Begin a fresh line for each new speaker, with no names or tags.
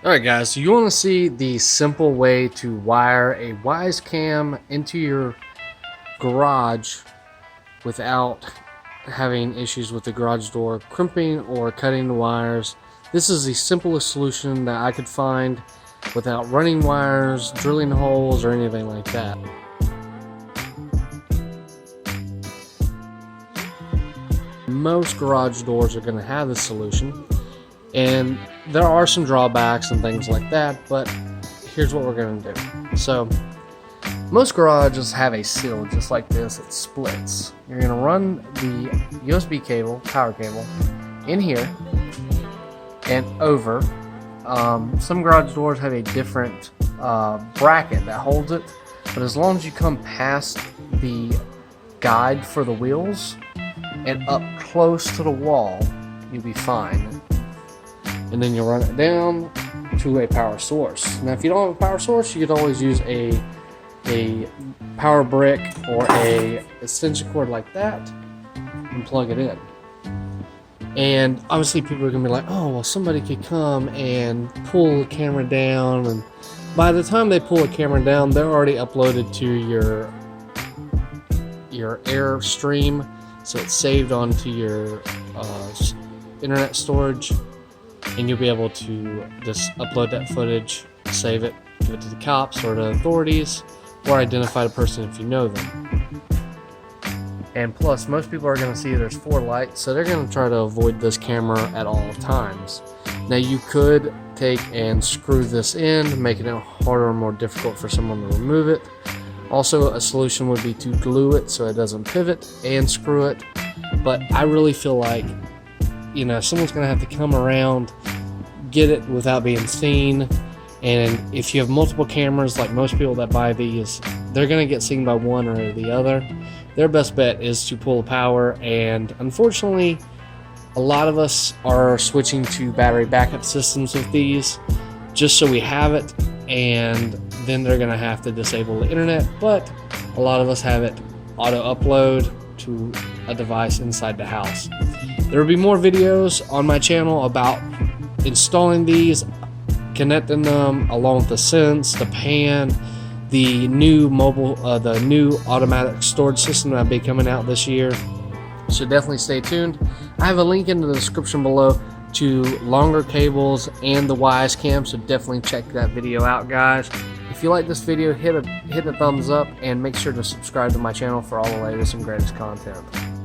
Alright guys, so you want to see the simple way to wire a Wyze Cam into your garage without having issues with the garage door crimping or cutting the wires. This is the simplest solution that I could find without running wires, drilling holes, or anything like that. Most garage doors are going to have this solution, and there are some drawbacks and things like that, but here's what we're going to do. So most garages have a seal just like this. It splits. You're going to run the USB cable, power cable, in here and over. Some garage doors have a different bracket that holds it, but as long as you come past the guide for the wheels and up close to the wall, you'll be fine. And then you run it down to a power source. Now if you don't have a power source, you could always use a power brick or a extension cord like that and plug it in. And obviously people are gonna be like, oh well, somebody could come and pull the camera down, and by the time they pull the camera down, they're already uploaded to your Airstream, so it's saved onto your internet storage, and you'll be able to just upload that footage, save it, give it to the cops or the authorities, or identify the person if you know them. And plus, most people are going to see there's 4 lights, so they're going to try to avoid this camera at all times. Now you could take and screw this in, making it harder or more difficult for someone to remove it. Also, a solution would be to glue it so it doesn't pivot and screw it. But I really feel like, you know, someone's going to have to come around, get it without being seen. And if you have multiple cameras, like most people that buy these, they're going to get seen by one or the other. Their best bet is to pull the power, and unfortunately, a lot of us are switching to battery backup systems with these, just so we have it, and then they're going to have to disable the internet. But a lot of us have it auto upload to a device inside the house. There will be more videos on my channel about installing these, connecting them along with the Sense, the Pan, the new mobile, the new automatic storage system that'll be coming out this year. So definitely stay tuned. I have a link in the description below to longer cables and the Wyze Cam, so definitely check that video out, guys. If you like this video, hit a thumbs up and make sure to subscribe to my channel for all the latest and greatest content.